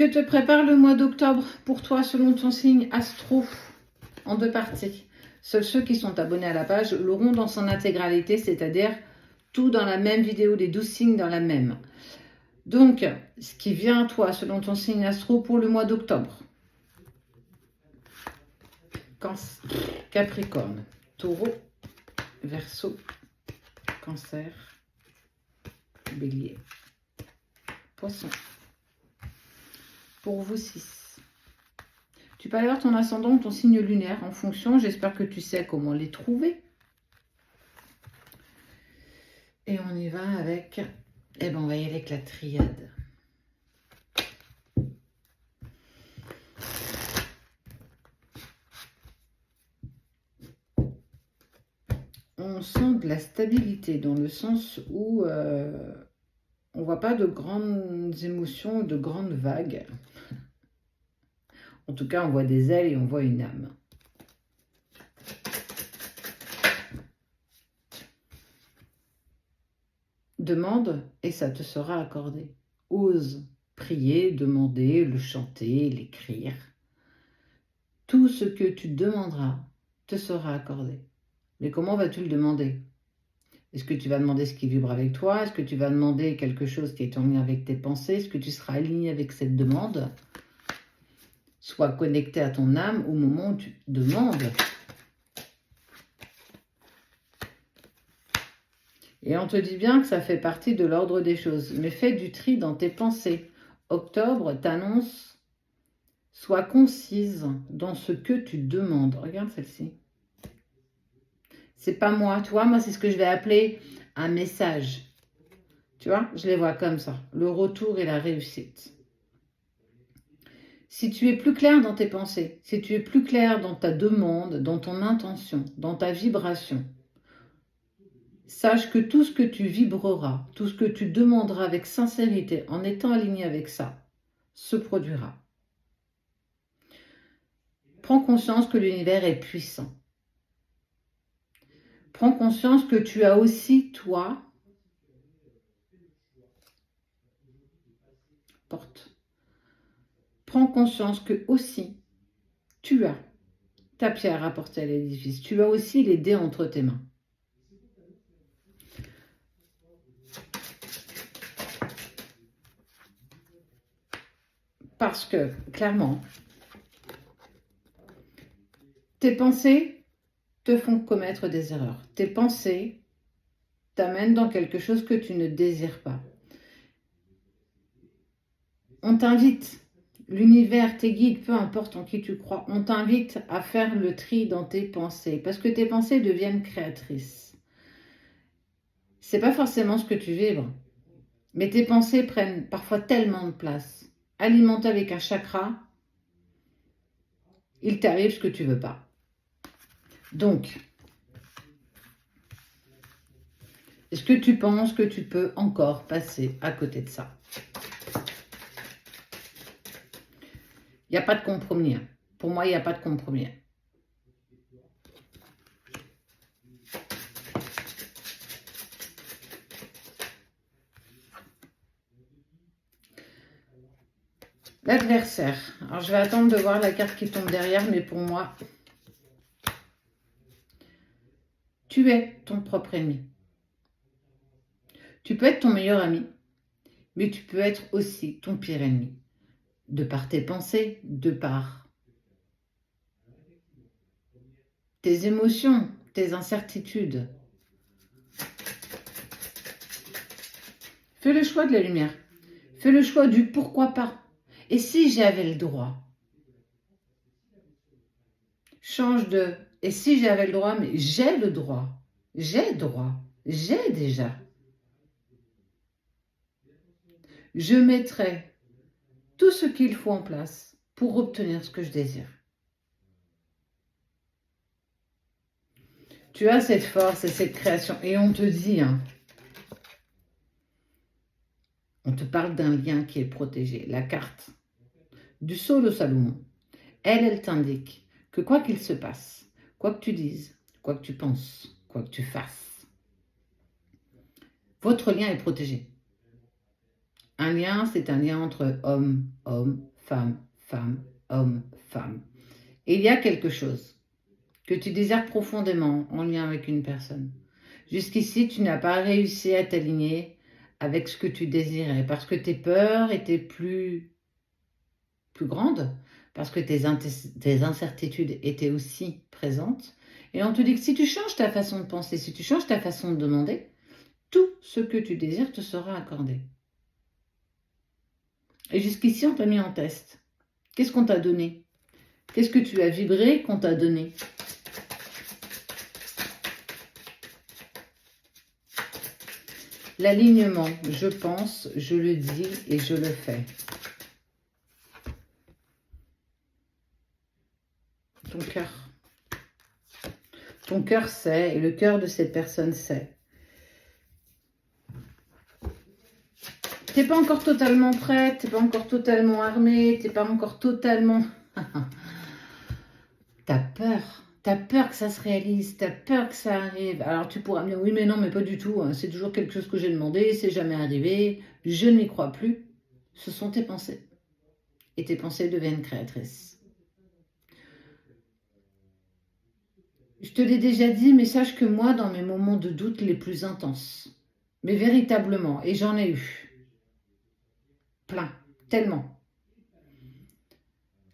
Que te prépare le mois d'octobre pour toi selon ton signe astro en 2 parties. Seuls ceux qui sont abonnés à la page l'auront dans son intégralité, c'est-à-dire tout dans la même vidéo, les 12 signes dans la même. Donc, ce qui vient à toi selon ton signe astro pour le mois d'octobre. Capricorne, Taureau, Verseau, Cancer, Bélier, Poisson. Pour vous 6. Tu peux aller voir ton ascendant ou ton signe lunaire en fonction. J'espère que tu sais comment les trouver. Et on y va avec... Eh ben, on va y aller avec la triade. On sent de la stabilité dans le sens où on ne voit pas de grandes émotions, de grandes vagues. En tout cas, on voit des ailes et on voit une âme. Demande et ça te sera accordé. Ose prier, demander, le chanter, l'écrire. Tout ce que tu demanderas te sera accordé. Mais comment vas-tu le demander? Est-ce que tu vas demander ce qui vibre avec toi? Est-ce que tu vas demander quelque chose qui est en lien avec tes pensées? Est-ce que tu seras aligné avec cette demande? Sois connecté à ton âme au moment où tu demandes. Et on te dit bien que ça fait partie de l'ordre des choses. Mais fais du tri dans tes pensées. Octobre t'annonce, sois concise dans ce que tu demandes. Regarde celle-ci. C'est pas moi, tu vois, moi c'est ce que je vais appeler un message. Tu vois, je les vois comme ça. Le retour et la réussite. Si tu es plus clair dans tes pensées, si tu es plus clair dans ta demande, dans ton intention, dans ta vibration, sache que tout ce que tu vibreras, tout ce que tu demanderas avec sincérité, en étant aligné avec ça, se produira. Prends conscience que l'univers est puissant. Prends conscience que tu as aussi, toi, Prends conscience que aussi, tu as ta pierre à porter à l'édifice. Tu as aussi les dés entre tes mains. Parce que, clairement, tes pensées te font commettre des erreurs. Tes pensées t'amènent dans quelque chose que tu ne désires pas. On t'invite, l'univers, tes guides, peu importe en qui tu crois, on t'invite à faire le tri dans tes pensées. Parce que tes pensées deviennent créatrices. C'est pas forcément ce que tu vibres. Mais tes pensées prennent parfois tellement de place. Alimenté avec un chakra, il t'arrive ce que tu veux pas. Donc, est-ce que tu penses que tu peux encore passer à côté de ça? Il n'y a pas de compromis. Pour moi, il n'y a pas de compromis. L'adversaire. Alors, je vais attendre de voir la carte qui tombe derrière, mais pour moi, tu es ton propre ennemi. Tu peux être ton meilleur ami, mais tu peux être aussi ton pire ennemi. De par tes pensées, de par tes émotions, tes incertitudes. Fais le choix de la lumière. Fais le choix du pourquoi pas. Et si j'avais le droit? Change de et si j'avais le droit, mais j'ai le droit. J'ai droit. J'ai déjà. Je mettrai tout ce qu'il faut en place pour obtenir ce que je désire. Tu as cette force et cette création. Et on te dit, on te parle d'un lien qui est protégé. La carte du sceau de Salomon, elle t'indique que quoi qu'il se passe, quoi que tu dises, quoi que tu penses, quoi que tu fasses, votre lien est protégé. Un lien, c'est un lien entre homme, homme, femme, femme, homme, femme. Et il y a quelque chose que tu désires profondément en lien avec une personne. Jusqu'ici, tu n'as pas réussi à t'aligner avec ce que tu désirais parce que tes peurs étaient plus grandes, parce que tes incertitudes étaient aussi présentes. Et on te dit que si tu changes ta façon de penser, si tu changes ta façon de demander, tout ce que tu désires te sera accordé. Et jusqu'ici, on t'a mis en test. Qu'est-ce qu'on t'a donné? Qu'est-ce que tu as vibré qu'on t'a donné? L'alignement, je pense, je le dis et je le fais. Ton cœur. Ton cœur sait et le cœur de cette personne sait. T'es pas encore totalement prête, t'es pas encore totalement armée, t'es pas encore totalement... T'as peur. T'as peur que ça se réalise, t'as peur que ça arrive. Alors tu pourras me dire, oui mais non, mais pas du tout, hein. C'est toujours quelque chose que j'ai demandé, c'est jamais arrivé, je n'y crois plus. Ce sont tes pensées. Et tes pensées deviennent créatrices. Je te l'ai déjà dit, mais sache que moi, dans mes moments de doute les plus intenses, mais véritablement, et j'en ai eu, plein, tellement.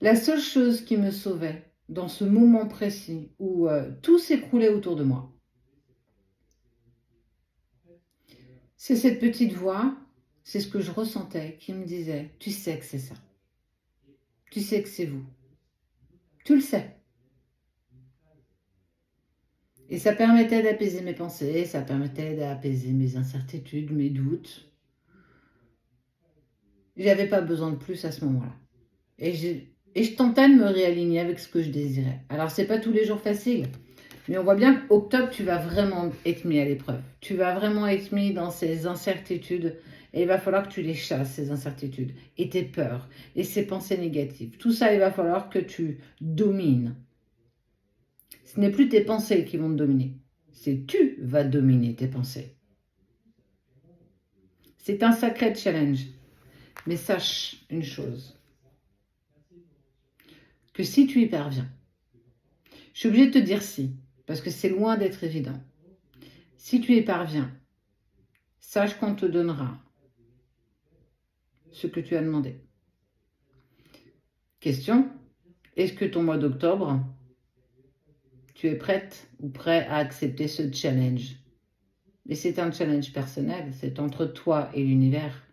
La seule chose qui me sauvait dans ce moment précis où tout s'écroulait autour de moi, c'est cette petite voix, c'est ce que je ressentais qui me disait, tu sais que c'est ça, tu sais que c'est vous, tu le sais. Et ça permettait d'apaiser mes pensées, ça permettait d'apaiser mes incertitudes, mes doutes. J'avais pas besoin de plus à ce moment-là. Et je tentais de me réaligner avec ce que je désirais. Alors, c'est pas tous les jours facile, mais on voit bien qu'octobre, tu vas vraiment être mis à l'épreuve. Tu vas vraiment être mis dans ces incertitudes et il va falloir que tu les chasses, ces incertitudes, et tes peurs, et ces pensées négatives. Tout ça, il va falloir que tu domines. Ce n'est plus tes pensées qui vont te dominer, c'est tu vas dominer tes pensées. C'est un sacré challenge. Mais sache une chose, que si tu y parviens, je suis obligée de te dire si, parce que c'est loin d'être évident. Si tu y parviens, sache qu'on te donnera ce que tu as demandé. Question, est-ce que ton mois d'octobre, tu es prête ou prêt à accepter ce challenge? Mais c'est un challenge personnel, c'est entre toi et l'univers.